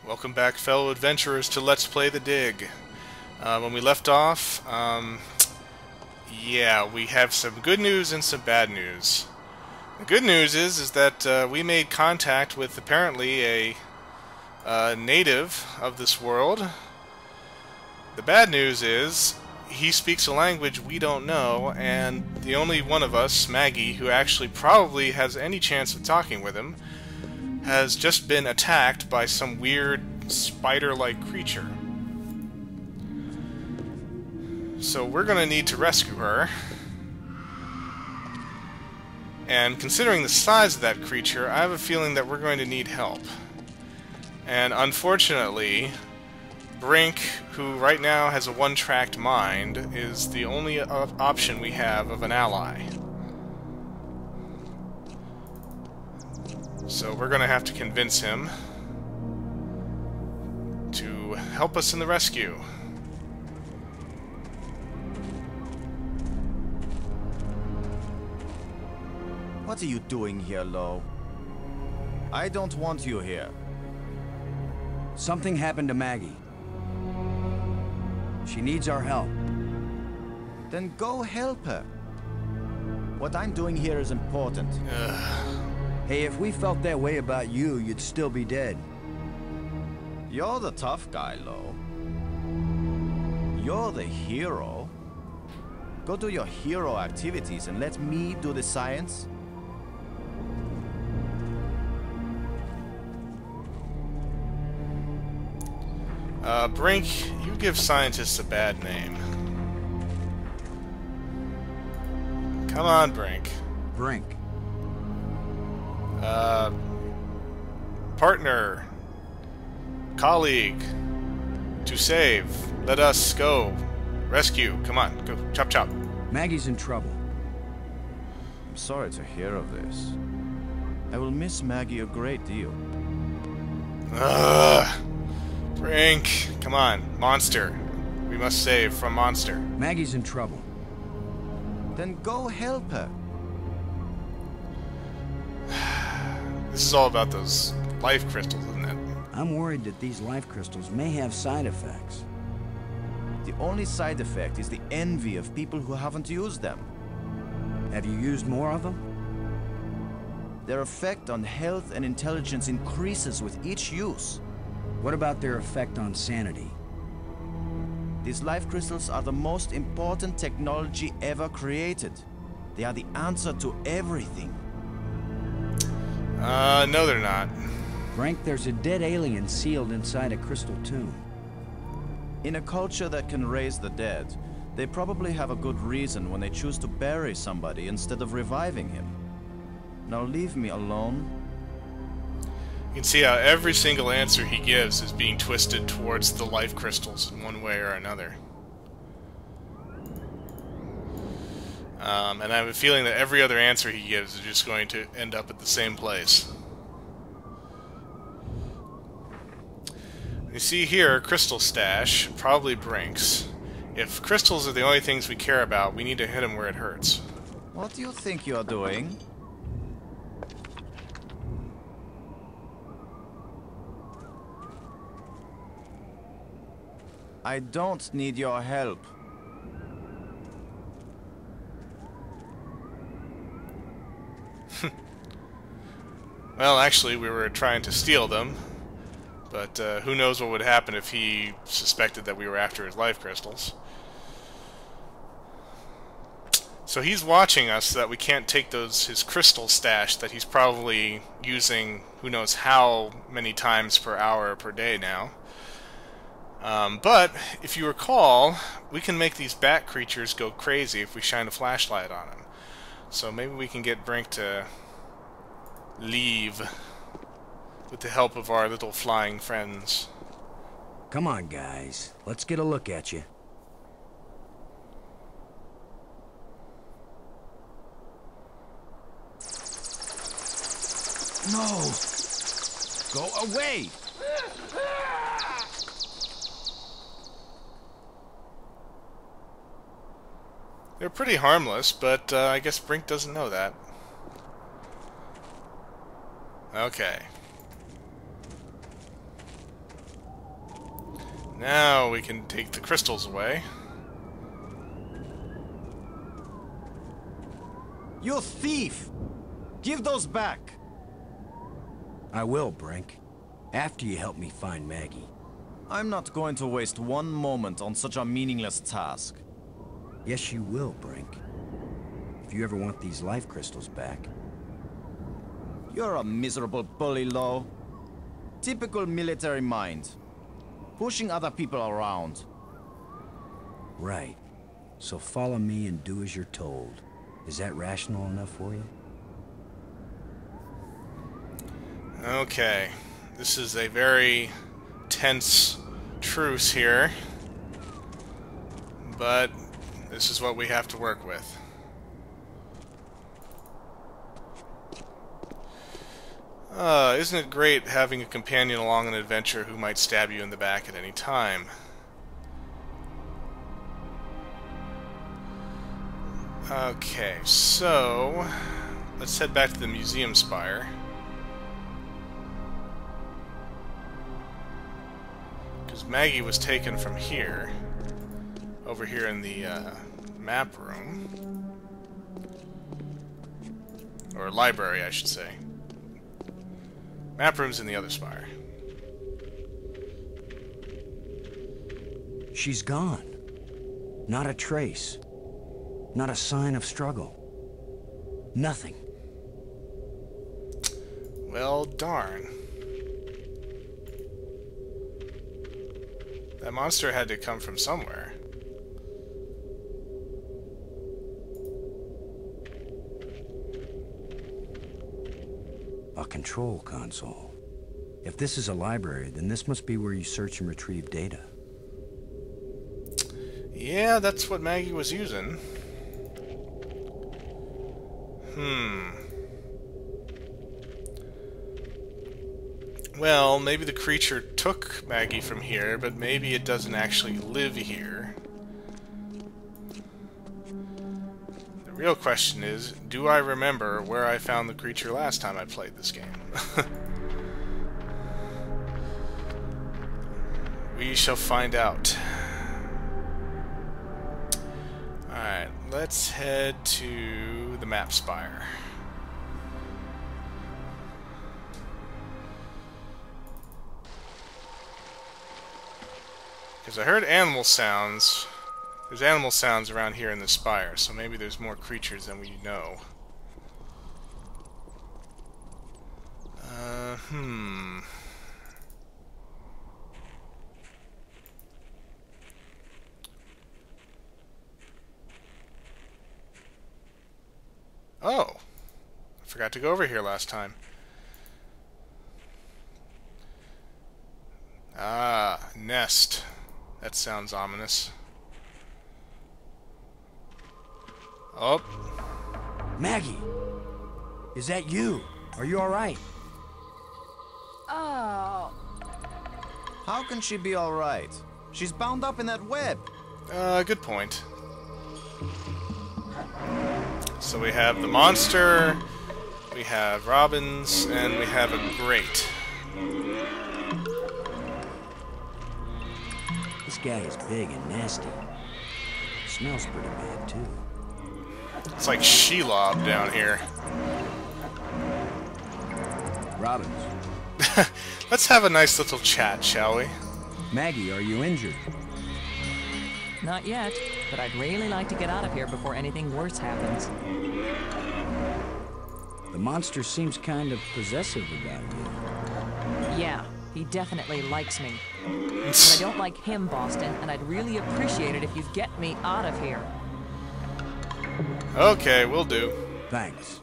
Welcome back, fellow adventurers, to Let's Play the Dig. When we left off, yeah, we have some good news and some bad news. The good news is that we made contact with apparently a native of this world. The bad news is he speaks a language we don't know, and the only one of us, Maggie, who actually probably has any chance of talking with him, has just been attacked by some weird spider-like creature. So we're going to need to rescue her. And considering the size of that creature, I have a feeling that we're going to need help. And unfortunately, Brink, who right now has a one-tracked mind, is the only option we have of an ally. So we're going to have to convince him to help us in the rescue. What are you doing here, Lo? I don't want you here. Something happened to Maggie. She needs our help. Then go help her. What I'm doing here is important. Hey, if we felt that way about you, you'd still be dead. You're the tough guy, Lo. You're the hero. Go do your hero activities and let me do the science. Brink, you give scientists a bad name. Come on, Brink. Brink. Partner. Colleague. To save. Let us go. Rescue. Come on, go. Chop chop. Maggie's in trouble. I'm sorry to hear of this. I will miss Maggie a great deal. Ugh. Brink. Come on. Monster. We must save from monster. Maggie's in trouble. Then go help her. This is all about those life crystals, isn't it? I'm worried that these life crystals may have side effects. The only side effect is the envy of people who haven't used them. Have you used more of them? Their effect on health and intelligence increases with each use. What about their effect on sanity? These life crystals are the most important technology ever created. They are the answer to everything. No they're not. Brink, there's a dead alien sealed inside a crystal tomb. In a culture that can raise the dead, they probably have a good reason when they choose to bury somebody instead of reviving him. Now leave me alone. You can see how every single answer he gives is being twisted towards the life crystals in one way or another. And I have a feeling that every other answer he gives is just going to end up at the same place. You see here, crystal stash, probably Brink's. If crystals are the only things we care about, we need to hit him where it hurts. What do you think you're doing? I don't need your help. Well, actually, we were trying to steal them, but who knows what would happen if he suspected that we were after his life crystals. So he's watching us so that we can't take his crystal stash that he's probably using who knows how many times per hour per day now. But, if you recall, we can make these bat creatures go crazy if we shine a flashlight on them. So maybe we can get Brink to leave with the help of our little flying friends. Come on, guys. Let's get a look at you. No! Go away! They're pretty harmless, but I guess Brink doesn't know that. Okay. Now we can take the crystals away. You thief! Give those back! I will, Brink. After you help me find Maggie. I'm not going to waste one moment on such a meaningless task. Yes, you will, Brink. If you ever want these life crystals back. You're a miserable bully, Lo. Typical military mind. Pushing other people around. Right. So follow me and do as you're told. Is that rational enough for you? Okay. This is a very tense truce here. But this is what we have to work with. Isn't it great having a companion along an adventure who might stab you in the back at any time? Okay, so let's head back to the museum spire. Because Maggie was taken from here, over here in the map room. Or library, I should say. Map room's in the other spire. She's gone. Not a trace. Not a sign of struggle. Nothing. Well, darn. That monster had to come from somewhere. A control console. If this is a library, then this must be where you search and retrieve data. Yeah, that's what Maggie was using. Well, maybe the creature took Maggie from here, but maybe it doesn't actually live here. The real question is, do I remember where I found the creature last time I played this game? We shall find out. Alright, let's head to the map spire. Because I heard animal sounds. There's animal sounds around here in the spire, so maybe there's more creatures than we know. Oh! I forgot to go over here last time. Ah, nest. That sounds ominous. Oh. Maggie! Is that you? Are you alright? Oh. How can she be alright? She's bound up in that web. Good point. So we have the monster, we have robins, and we have a grate. This guy is big and nasty. Smells pretty bad, too. It's like Shelob down here. Robins. Let's have a nice little chat, shall we? Maggie, are you injured? Not yet, but I'd really like to get out of here before anything worse happens. The monster seems kind of possessive about you. Yeah, he definitely likes me. But I don't like him, Boston, and I'd really appreciate it if you'd get me out of here. Okay, will do. Thanks.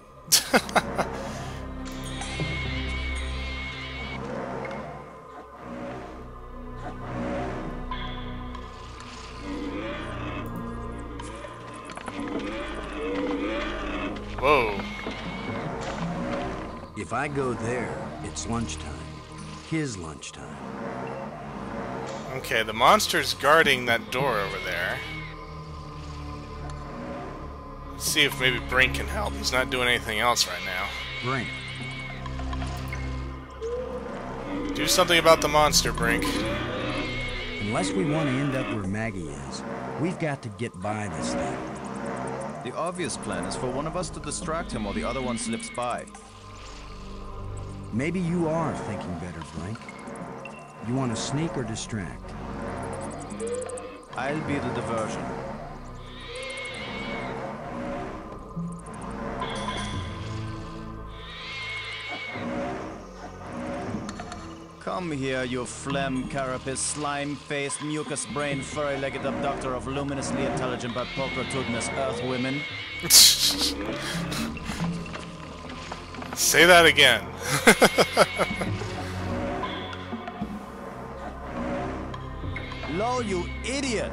Whoa. If I go there, it's lunchtime. His lunchtime. Okay, the monster's guarding that door over there. Let's see if maybe Brink can help. He's not doing anything else right now. Brink. Do something about the monster, Brink. Unless we want to end up where Maggie is, we've got to get by this thing. The obvious plan is for one of us to distract him while the other one slips by. Maybe you are thinking better, Brink. You want to sneak or distract? I'll be the diversion. Come here, you phlegm, carapace, slime-faced, mucus-brained, furry-legged abductor of luminously intelligent but pulchritudinous earthwomen. Say that again. Lo, you idiot!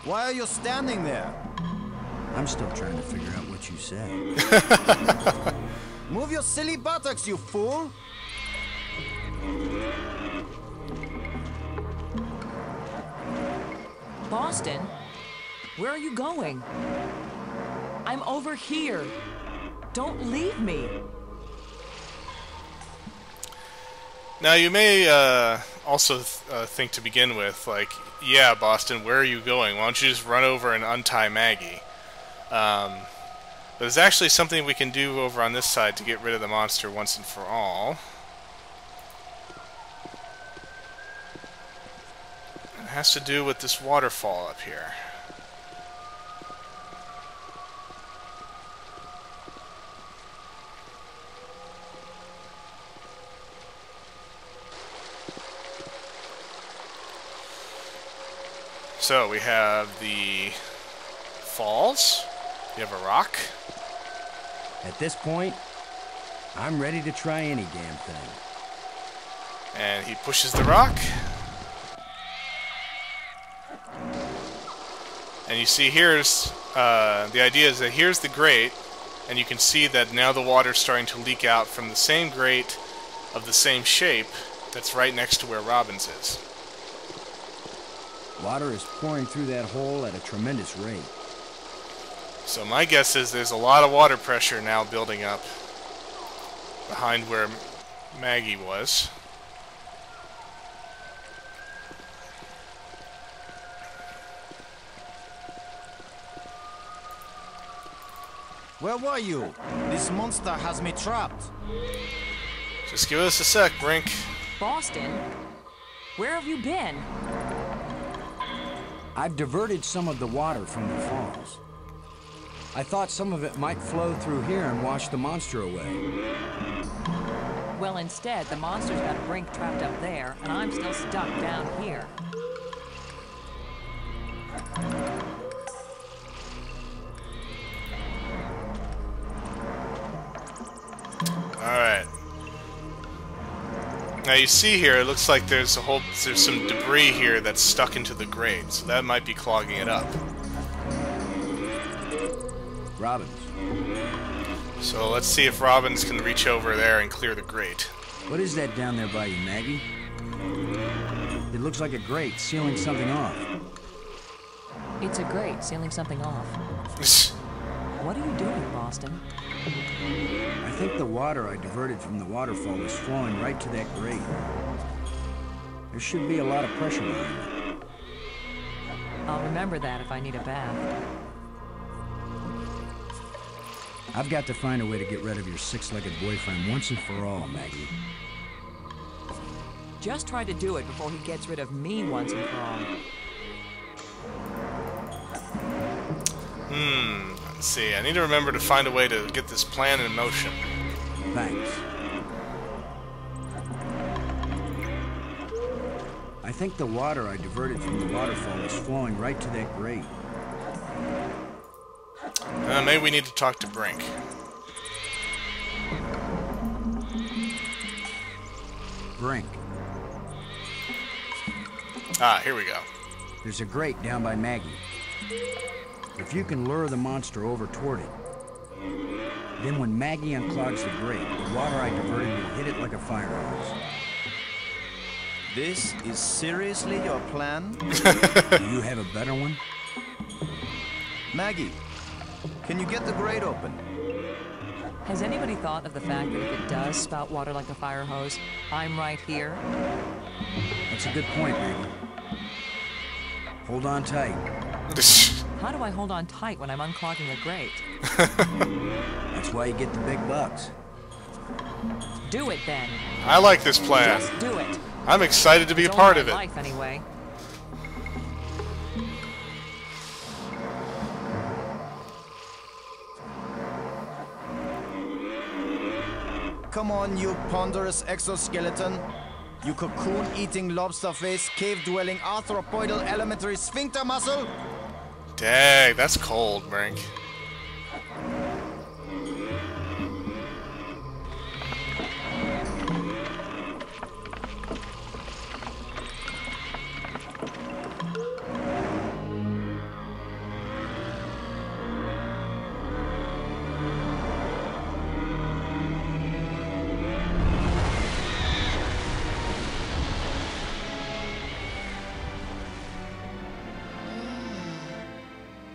Why are you standing there? I'm still trying to figure out what you said. Move your silly buttocks, you fool! Boston, where are you going? I'm over here. Don't leave me. Now, you may also think to begin with, like, yeah, Boston, where are you going? Why don't you just run over and untie Maggie? But there's actually something we can do over on this side to get rid of the monster once and for all. It has to do with this waterfall up here. So we have the falls. You have a rock. At this point, I'm ready to try any damn thing. And he pushes the rock. And you see here's, the idea is that here's the grate, and you can see that now the water's starting to leak out from the same grate of the same shape that's right next to where Robin's is. Water is pouring through that hole at a tremendous rate. So my guess is there's a lot of water pressure now building up behind where Maggie was. Where were you? This monster has me trapped. Just give us a sec, Brink. Boston, where have you been? I've diverted some of the water from the falls. I thought some of it might flow through here and wash the monster away. Well, instead, the monster's got Brink trapped up there, and I'm still stuck down here. Alright. Now you see here, it looks like there's some debris here that's stuck into the grate, so that might be clogging it up. Robins. So let's see if Robins can reach over there and clear the grate. What is that down there by you, Maggie? It looks like a grate sealing something off. It's a grate sealing something off. What are you doing, Boston? I think the water I diverted from the waterfall is flowing right to that grate. There should be a lot of pressure behind it. I'll remember that if I need a bath. I've got to find a way to get rid of your six-legged boyfriend once and for all, Maggie. Just try to do it before he gets rid of me once and for all. Let's see, I need to remember to find a way to get this plan in motion. Thanks. I think the water I diverted from the waterfall is flowing right to that grate. Maybe we need to talk to Brink. Brink. Ah, here we go. There's a grate down by Maggie. If you can lure the monster over toward it, then when Maggie unclogs the grate, the water I diverted will hit it like a fire hose. This is seriously your plan? Do you have a better one? Maggie, can you get the grate open? Has anybody thought of the fact that if it does spout water like a fire hose, I'm right here? That's a good point, Maggie. Hold on tight. How do I hold on tight when I'm unclogging a grate? That's why you get the big bucks. Do it then. I like this plan. Just do it. I'm excited to be a It's part all of my it. life anyway. Come on, you ponderous exoskeleton. You cocoon-eating lobster face, cave-dwelling arthropoidal elementary sphincter muscle. Dang, that's cold, Brink.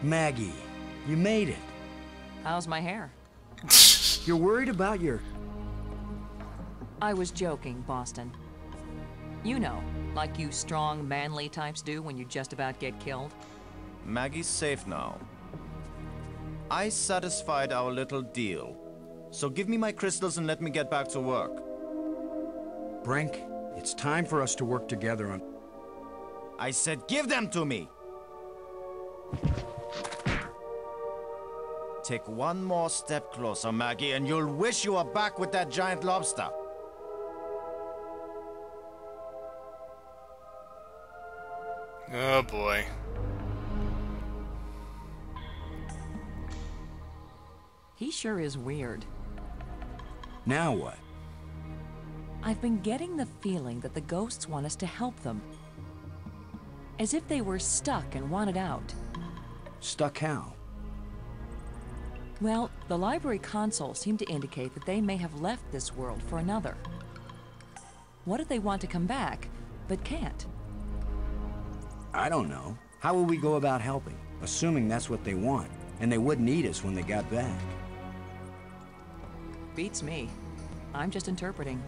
Maggie, you made it. How's my hair? You're worried about your... I was joking, Boston. You know, like you strong, manly types do when you just about get killed. Maggie's safe now. I satisfied our little deal. So give me my crystals and let me get back to work. Brink, it's time for us to work together on... I said give them to me! Take one more step closer, Maggie, and you'll wish you were back with that giant lobster. Oh boy. He sure is weird. Now what? I've been getting the feeling that the ghosts want us to help them. As if they were stuck and wanted out. Stuck how? Well, the library console seemed to indicate that they may have left this world for another. What if they want to come back, but can't? I don't know. How will we go about helping? Assuming that's what they want, and they wouldn't eat us when they got back. Beats me. I'm just interpreting.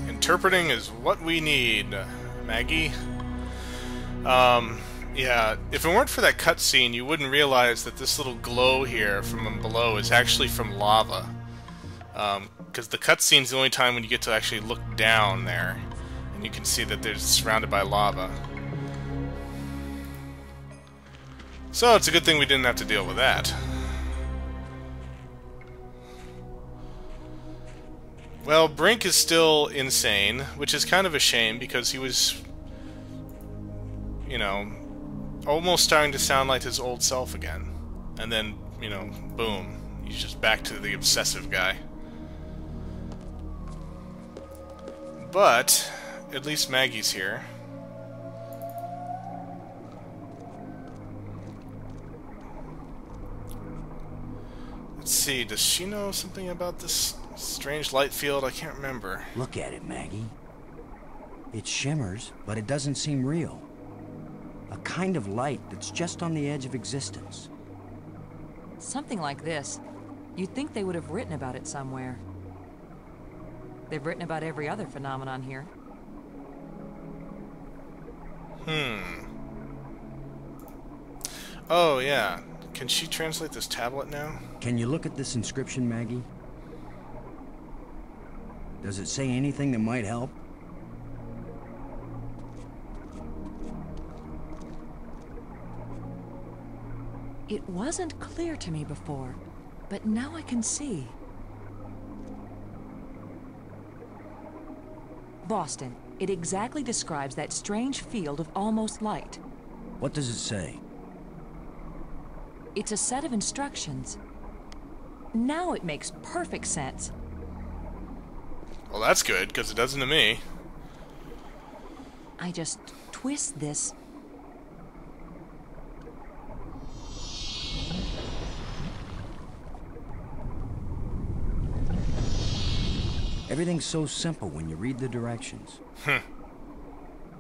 Interpreting is what we need, Maggie. Yeah, if it weren't for that cutscene, you wouldn't realize that this little glow here from below is actually from lava. Because the cutscene's the only time when you get to actually look down there, and you can see that they're surrounded by lava. So it's a good thing we didn't have to deal with that. Well, Brink is still insane, which is kind of a shame because he was, you know, almost starting to sound like his old self again. And then, you know, boom, he's just back to the obsessive guy. But at least Maggie's here. Let's see, does she know something about this strange light field? I can't remember. Look at it, Maggie. It shimmers, but it doesn't seem real. A kind of light that's just on the edge of existence. Something like this. You'd think they would have written about it somewhere. They've written about every other phenomenon here. Oh, yeah. Can she translate this tablet now? Can you look at this inscription, Maggie? Does it say anything that might help? It wasn't clear to me before, but now I can see. Boston, it exactly describes that strange field of almost light. What does it say? It's a set of instructions. Now it makes perfect sense. Well, that's good, because it doesn't to me. I just twist this. Everything's so simple when you read the directions.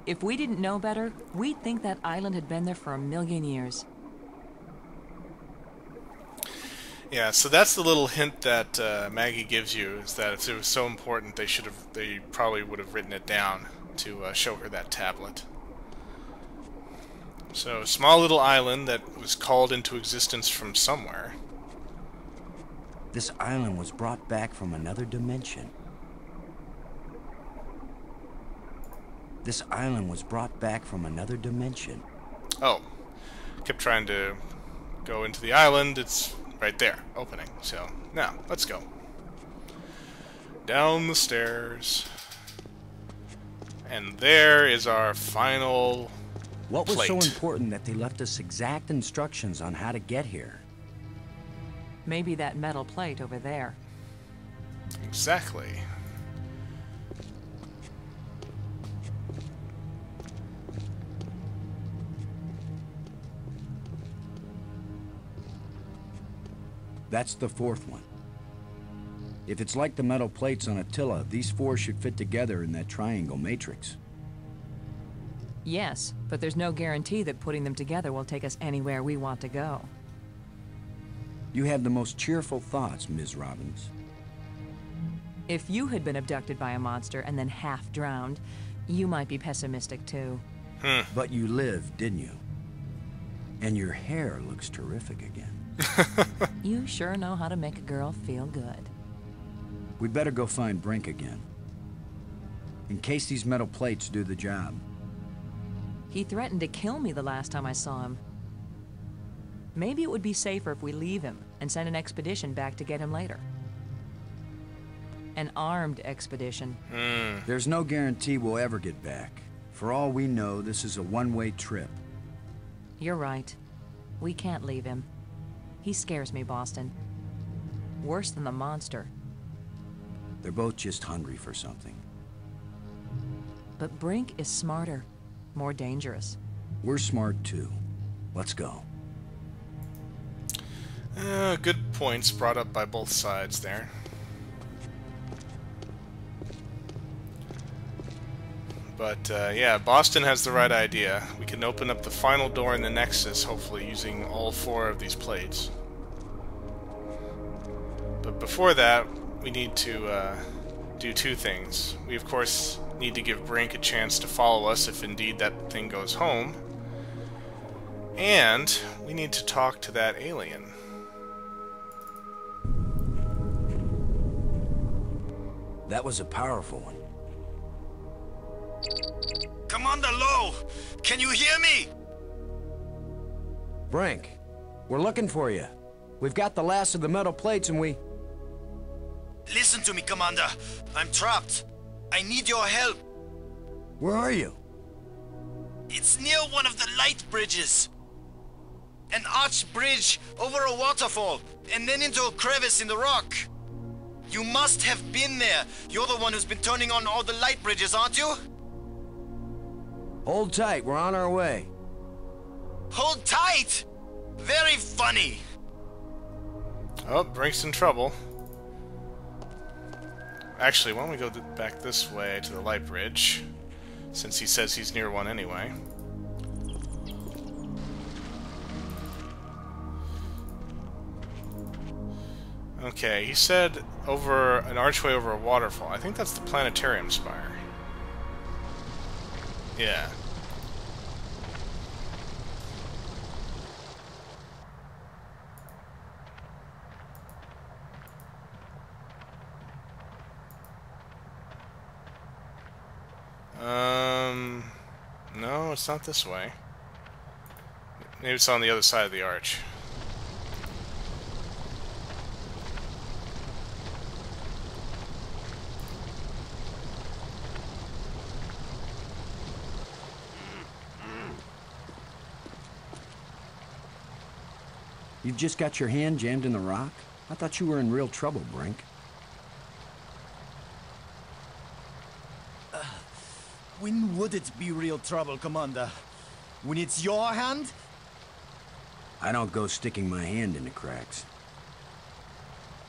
If we didn't know better, we'd think that island had been there for 1,000,000 years. Yeah, so that's the little hint that Maggie gives you, is that if it was so important, they probably would have written it down to show her that tablet. So, a small little island that was called into existence from somewhere. This island was brought back from another dimension. This island was brought back from another dimension. Oh. Kept trying to go into the island. It's right there, opening. So, now, let's go. Down the stairs. And there is our final What was plate. so important that they left us exact instructions on how to get here? Maybe that metal plate over there. Exactly. That's the fourth one. If it's like the metal plates on Attila, these four should fit together in that triangle matrix. Yes, but there's no guarantee that putting them together will take us anywhere we want to go. You have the most cheerful thoughts, Ms. Robbins. If you had been abducted by a monster and then half drowned, you might be pessimistic too. But you lived, didn't you? And your hair looks terrific again. You sure know how to make a girl feel good. We'd better go find Brink again. In case these metal plates do the job. He threatened to kill me the last time I saw him. Maybe it would be safer if we leave him and send an expedition back to get him later. An armed expedition. There's no guarantee we'll ever get back. For all we know, this is a one-way trip. You're right. We can't leave him. He scares me, Boston. Worse than the monster. They're both just hungry for something. But Brink is smarter, more dangerous. We're smart too. Let's go. Good points brought up by both sides there. But, yeah, Boston has the right idea. We can open up the final door in the Nexus, hopefully using all four of these plates. But before that, we need to do two things. We, of course, need to give Brink a chance to follow us if indeed that thing goes home. And we need to talk to that alien. That was a powerful one. Commander Lowe, can you hear me? Brink, we're looking for you. We've got the last of the metal plates and we... Listen to me, Commander. I'm trapped. I need your help. Where are you? It's near one of the light bridges. An arched bridge over a waterfall, and then into a crevice in the rock. You must have been there. You're the one who's been turning on all the light bridges, aren't you? Hold tight, we're on our way. Hold tight! Very funny. Oh, Brink's in trouble. Actually, why don't we go back this way to the light bridge, since he says he's near one anyway. Okay, he said over an archway over a waterfall. I think that's the planetarium spire. Yeah. No, it's not this way. Maybe it's on the other side of the arch. You've just got your hand jammed in the rock? I thought you were in real trouble, Brink. When would it be real trouble, Commander? When it's your hand? I don't go sticking my hand in the cracks.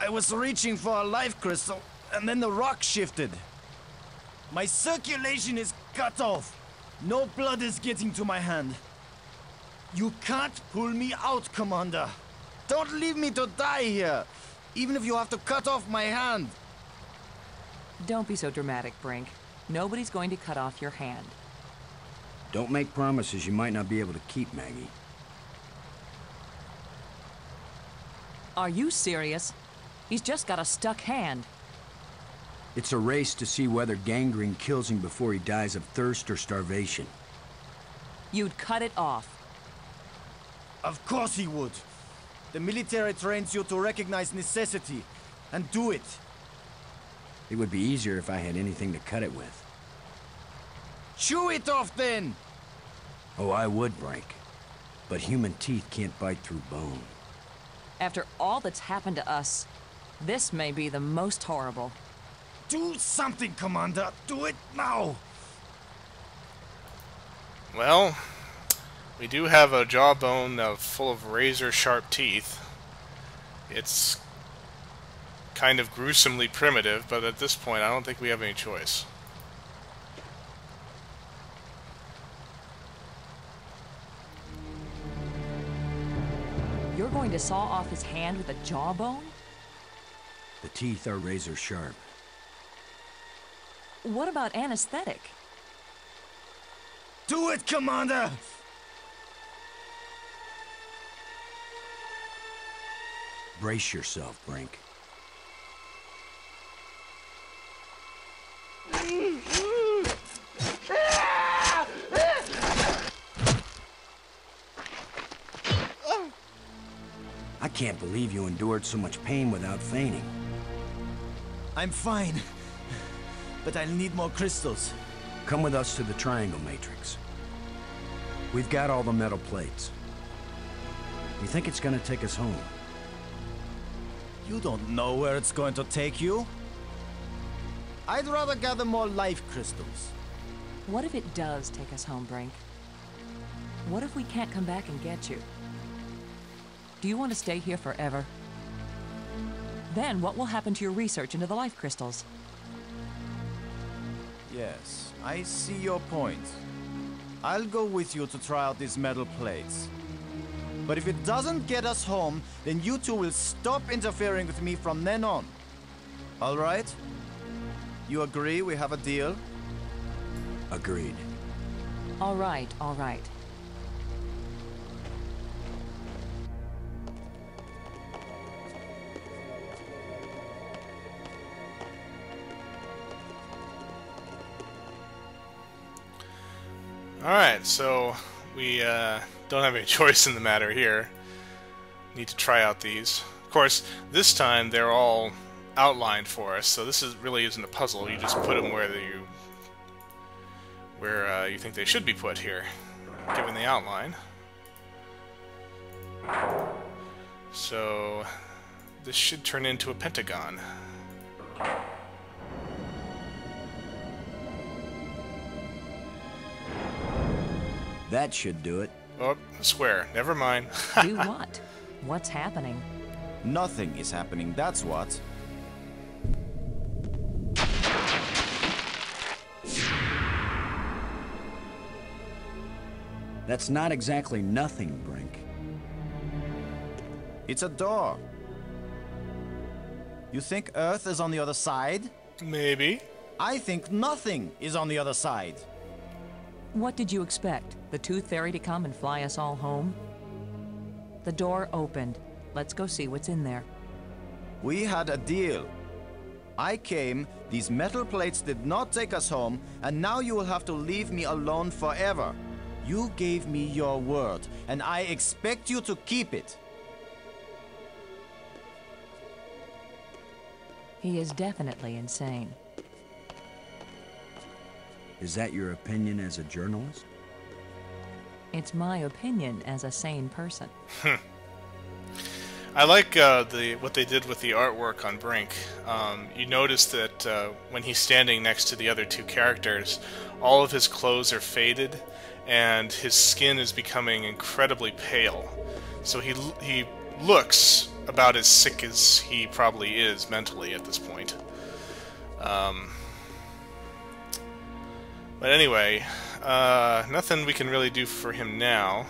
I was reaching for a life crystal, and then the rock shifted. My circulation is cut off. No blood is getting to my hand. You can't pull me out, Commander. Don't leave me to die here, even if you have to cut off my hand. Don't be so dramatic, Brink. Nobody's going to cut off your hand. Don't make promises you might not be able to keep, Maggie. Are you serious? He's just got a stuck hand. It's a race to see whether gangrene kills him before he dies of thirst or starvation. You'd cut it off. Of course he would. The military trains you to recognize necessity and do it. It would be easier if I had anything to cut it with. Chew it off then! Oh, I would, Brink. But human teeth can't bite through bone. After all that's happened to us, this may be the most horrible. Do something, Commander! Do it now! Well, we do have a jawbone full of razor-sharp teeth. It's kind of gruesomely primitive, but at this point I don't think we have any choice. You're going to saw off his hand with a jawbone? The teeth are razor sharp. What about anesthetic? Do it, Commander! Brace yourself, Brink. I can't believe you endured so much pain without fainting. I'm fine. But I'll need more crystals. Come with us to the Triangle Matrix. We've got all the metal plates. You think it's gonna take us home? You don't know where it's going to take you. I'd rather gather more life crystals. What if it does take us home, Brink? What if we can't come back and get you? Do you want to stay here forever? Then what will happen to your research into the life crystals? Yes, I see your point. I'll go with you to try out these metal plates. But if it doesn't get us home, then you two will stop interfering with me from then on. All right? You agree we have a deal? Agreed. All right, all right. Alright, so we don't have any choice in the matter here. Need to try out these. Of course, this time they're all outlined for us, so this really isn't a puzzle. You just put them where you think they should be put here, given the outline. So this should turn into a pentagon. That should do it. Oh, a square. Never mind. Do what? What's happening? Nothing is happening, that's what. That's not exactly nothing, Brink. It's a door. You think Earth is on the other side? Maybe. I think nothing is on the other side. What did you expect? The Tooth Fairy to come and fly us all home? The door opened. Let's go see what's in there. We had a deal. I came, these metal plates did not take us home, and now you will have to leave me alone forever. You gave me your word, and I expect you to keep it. He is definitely insane. Is that your opinion as a journalist? It's my opinion as a sane person. I like what they did with the artwork on Brink. You notice that when he's standing next to the other two characters, all of his clothes are faded, and his skin is becoming incredibly pale. So he looks about as sick as he probably is mentally at this point. But anyway, nothing we can really do for him now.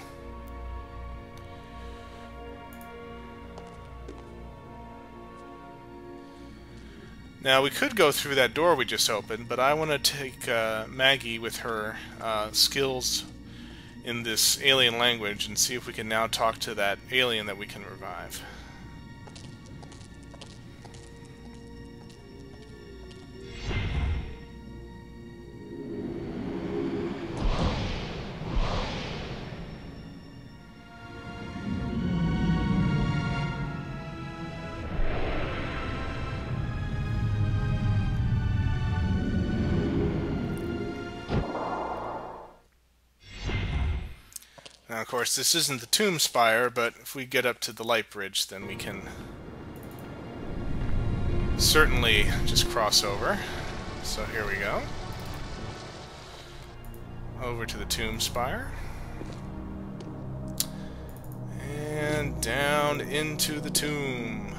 Now, we could go through that door we just opened, but I want to take Maggie with her skills in this alien language and see if we can now talk to that alien that we can revive. Now, of course, this isn't the tomb spire, but if we get up to the light bridge, then we can certainly just cross over. So here we go. Over to the tomb spire. And down into the tomb.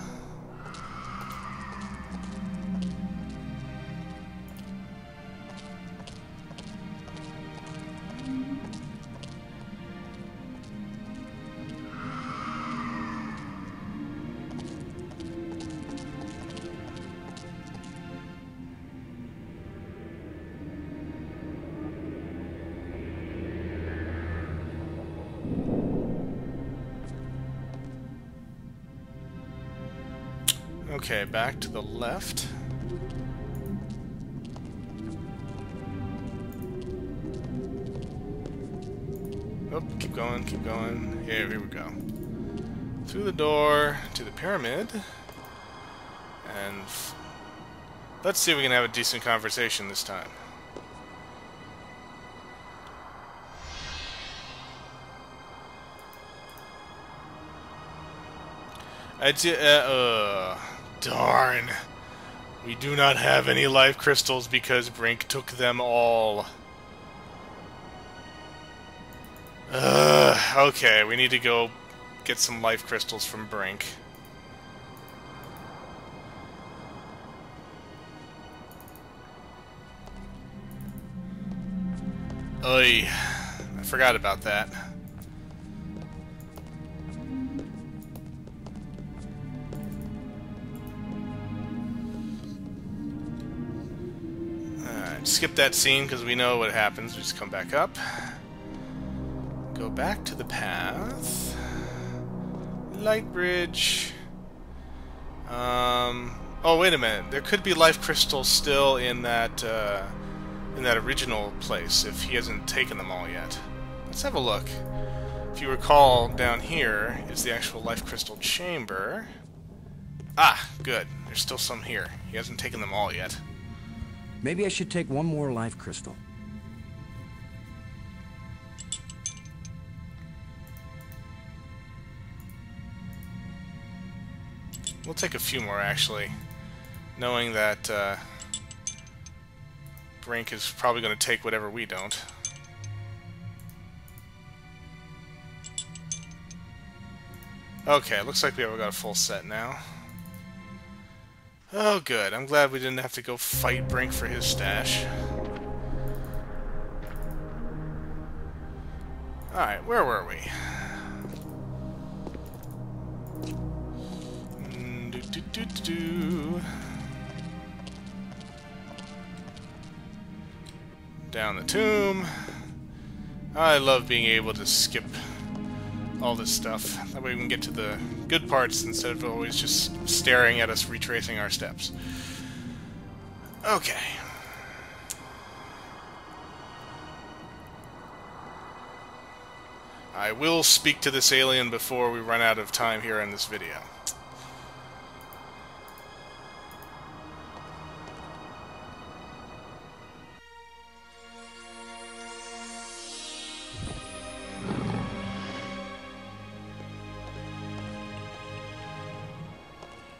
Okay, back to the left. Oh, keep going, keep going. Here we go. Through the door to the pyramid. And let's see if we can have a decent conversation this time. Darn. We do not have any life crystals because Brink took them all. Okay, we need to go get some life crystals from Brink. Oy, I forgot about that. Skip that scene because we know what happens. We just come back up. Go back to the path. Light bridge. Oh, wait a minute. There could be life crystals still in that original place if he hasn't taken them all yet. Let's have a look. If you recall, down here is the actual life crystal chamber. Ah, good. There's still some here. He hasn't taken them all yet. Maybe I should take one more life crystal. We'll take a few more, actually, knowing that Brink is probably going to take whatever we don't. Okay, looks like we have got a full set now. Oh, good. I'm glad we didn't have to go fight Brink for his stash. Alright, where were we? Down the tomb. I love being able to skip all this stuff. That way we can get to the good parts instead of always just staring at us retracing our steps. Okay. I will speak to this alien before we run out of time here in this video.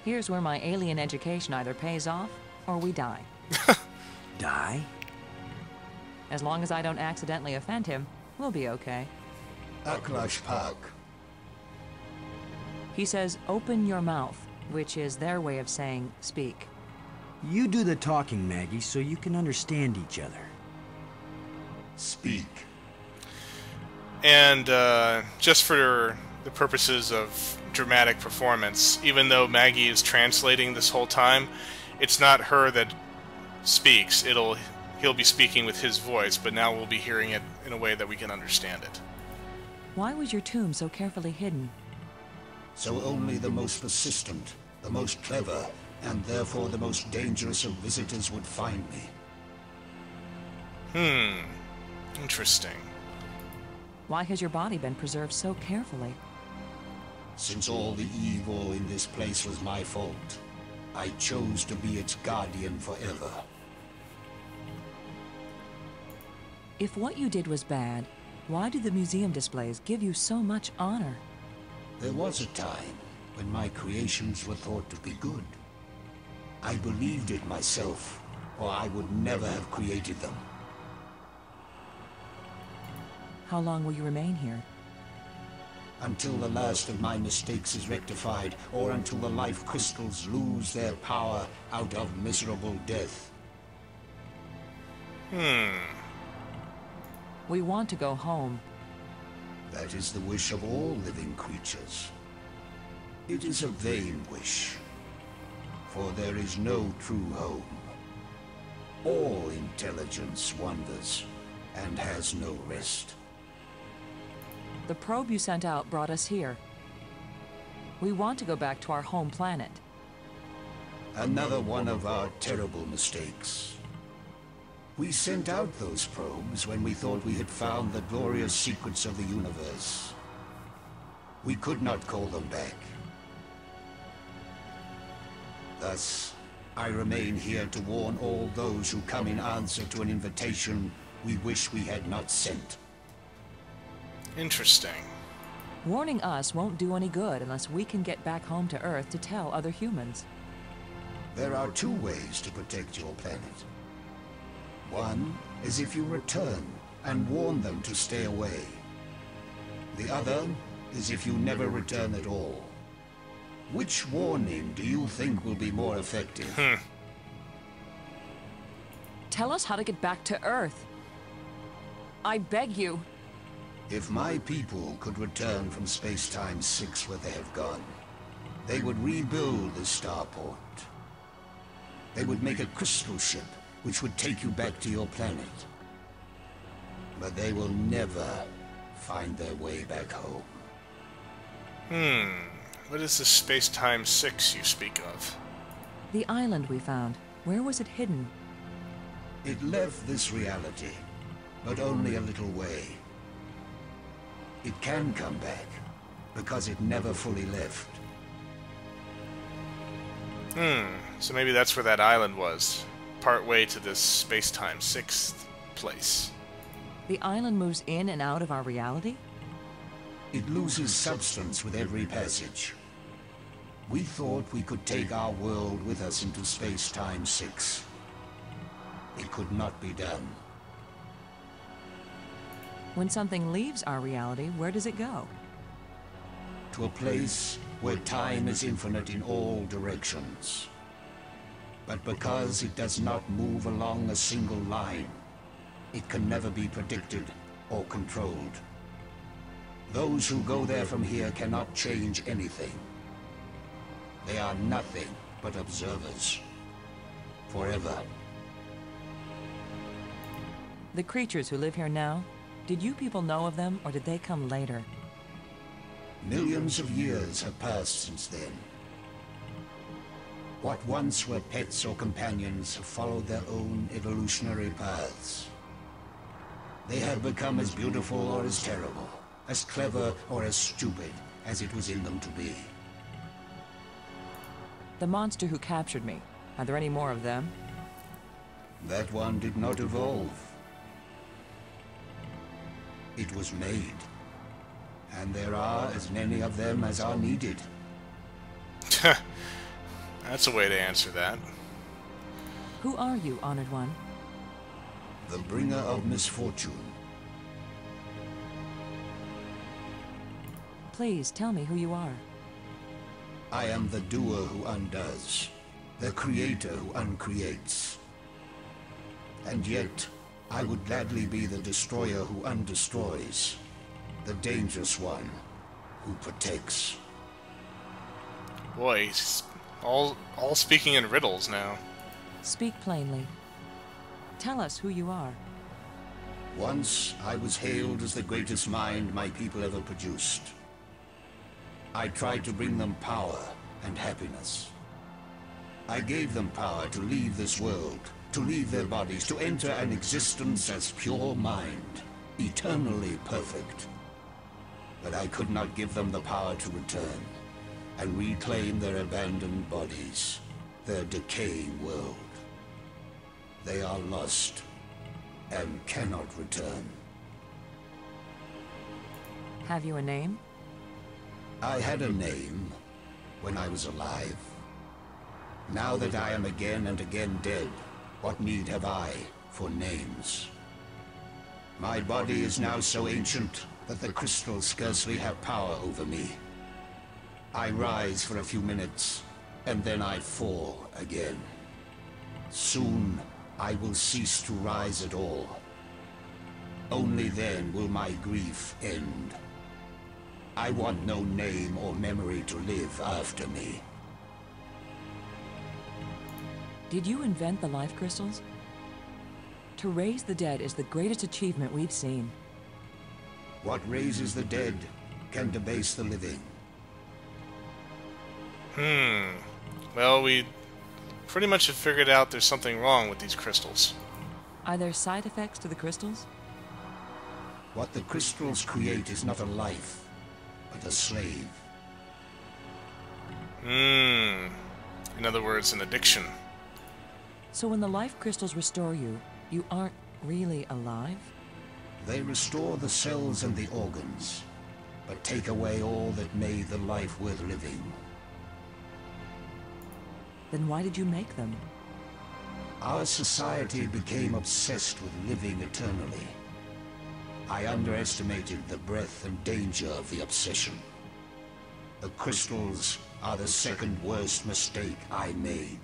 Here's where my alien education either pays off, or we die. Die? As long as I don't accidentally offend him, we'll be okay. Aklash Park. He says, open your mouth, which is their way of saying, speak. You do the talking, Maggie, so you can understand each other. Speak. And just for the purposes of dramatic performance, even though Maggie is translating this whole time, it's not her that speaks. He'll be speaking with his voice, but now we'll be hearing it in a way that we can understand it. Why was your tomb so carefully hidden? So only the most persistent, the most clever, and therefore the most dangerous of visitors would find me. Interesting. Why has your body been preserved so carefully? Since all the evil in this place was my fault, I chose to be its guardian forever. If what you did was bad, why do the museum displays give you so much honor? There was a time when my creations were thought to be good. I believed it myself, or I would never have created them. How long will you remain here? Until the last of my mistakes is rectified, or until the life crystals lose their power out of miserable death. We want to go home. That is the wish of all living creatures. It is a vain wish, for there is no true home. All intelligence wanders and has no rest. The probe you sent out brought us here. We want to go back to our home planet. Another one of our terrible mistakes. We sent out those probes when we thought we had found the glorious secrets of the universe. We could not call them back. Thus, I remain here to warn all those who come in answer to an invitation we wish we had not sent. Interesting. Warning us won't do any good unless we can get back home to Earth to tell other humans. There are two ways to protect your planet. One is if you return and warn them to stay away. The other is if you never return at all. Which warning do you think will be more effective? Tell us how to get back to Earth. I beg you. If my people could return from Space-Time 6 where they have gone, they would rebuild the starport. They would make a crystal ship which would take you back to your planet. But they will never find their way back home. What is this Space-Time 6 you speak of? The island we found. Where was it hidden? It left this reality, but only a little way. It can come back, because it never fully left. So maybe that's where that island was. Part way to this Space-Time 6 place. The island moves in and out of our reality? It loses substance with every passage. We thought we could take our world with us into Space-Time 6. It could not be done. When something leaves our reality, where does it go? To a place where time is infinite in all directions. But because it does not move along a single line, it can never be predicted or controlled. Those who go there from here cannot change anything. They are nothing but observers. Forever. The creatures who live here now, did you people know of them, or did they come later? Millions of years have passed since then. What once were pets or companions have followed their own evolutionary paths. They have become as beautiful or as terrible, as clever or as stupid as it was in them to be. The monster who captured me, are there any more of them? That one did not evolve. It was made. And there are as many of them as are needed. That's a way to answer that. Who are you, Honored One? The bringer of misfortune. Please, tell me who you are. I am the doer who undoes, the creator who uncreates. And yet, I would gladly be the destroyer who undestroys, the dangerous one who protects. Boy, he's all speaking in riddles now. Speak plainly. Tell us who you are. Once I was hailed as the greatest mind my people ever produced. I tried to bring them power and happiness. I gave them power to leave this world, to leave their bodies, to enter an existence as pure mind, eternally perfect. But I could not give them the power to return and reclaim their abandoned bodies, their decaying world. They are lost and cannot return. Have you a name? I had a name when I was alive. Now that I am again and again dead, what need have I for names? My body is now so ancient that the crystals scarcely have power over me. I rise for a few minutes, and then I fall again. Soon, I will cease to rise at all. Only then will my grief end. I want no name or memory to live after me. Did you invent the life crystals? To raise the dead is the greatest achievement we've seen. What raises the dead can debase the living. Well, we pretty much have figured out there's something wrong with these crystals. Are there side effects to the crystals? What the crystals create is not a life, but a slave. In other words, an addiction. So when the life crystals restore you, you aren't really alive? They restore the cells and the organs, but take away all that made the life worth living. Then why did you make them? Our society became obsessed with living eternally. I underestimated the breadth and danger of the obsession. The crystals are the second worst mistake I made.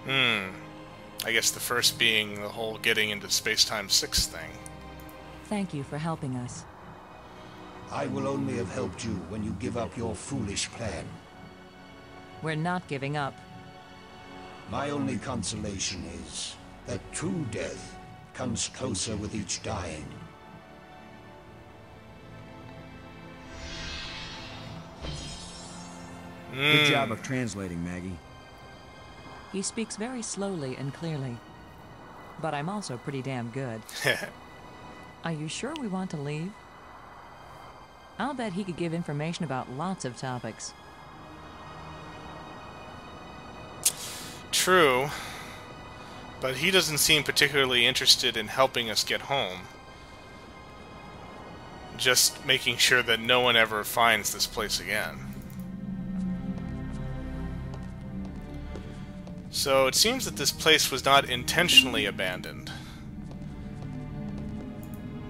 I guess the first being the whole getting into Space-Time 6 thing. Thank you for helping us. I will only have helped you when you give up your foolish plan. We're not giving up. My only consolation is that true death comes closer with each dying. Good job of translating, Maggie. He speaks very slowly and clearly. But I'm also pretty damn good. Are you sure we want to leave? I'll bet he could give information about lots of topics. True, but he doesn't seem particularly interested in helping us get home. Just making sure that no one ever finds this place again. So it seems that this place was not intentionally abandoned,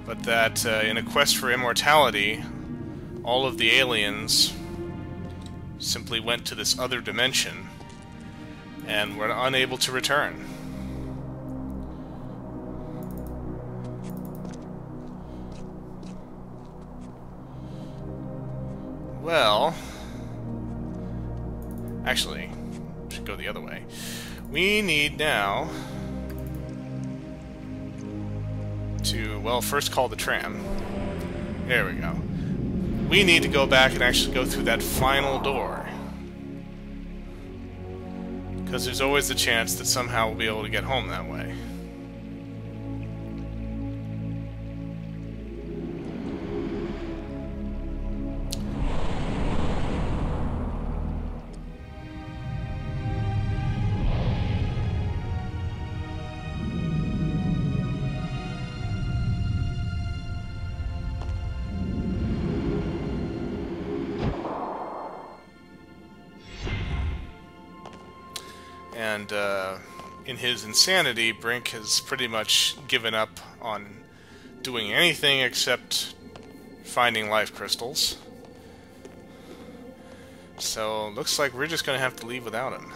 but that in a quest for immortality, all of the aliens simply went to this other dimension and were unable to return. Well, actually, should go the other way. We need now to, well, first call the tram. There we go. We need to go back and actually go through that final door. Because there's always the chance that somehow we'll be able to get home that way. And in his insanity, Brink has pretty much given up on doing anything except finding life crystals. So, looks like we're just going to have to leave without him.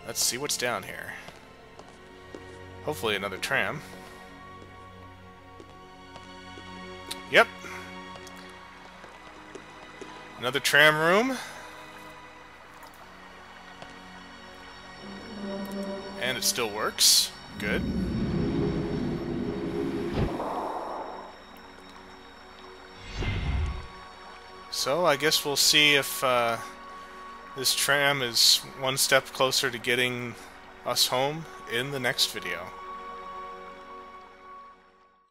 Let's see what's down here. Hopefully another tram. Yep. Another tram room. And it still works. Good. So I guess we'll see if this tram is one step closer to getting us home in the next video.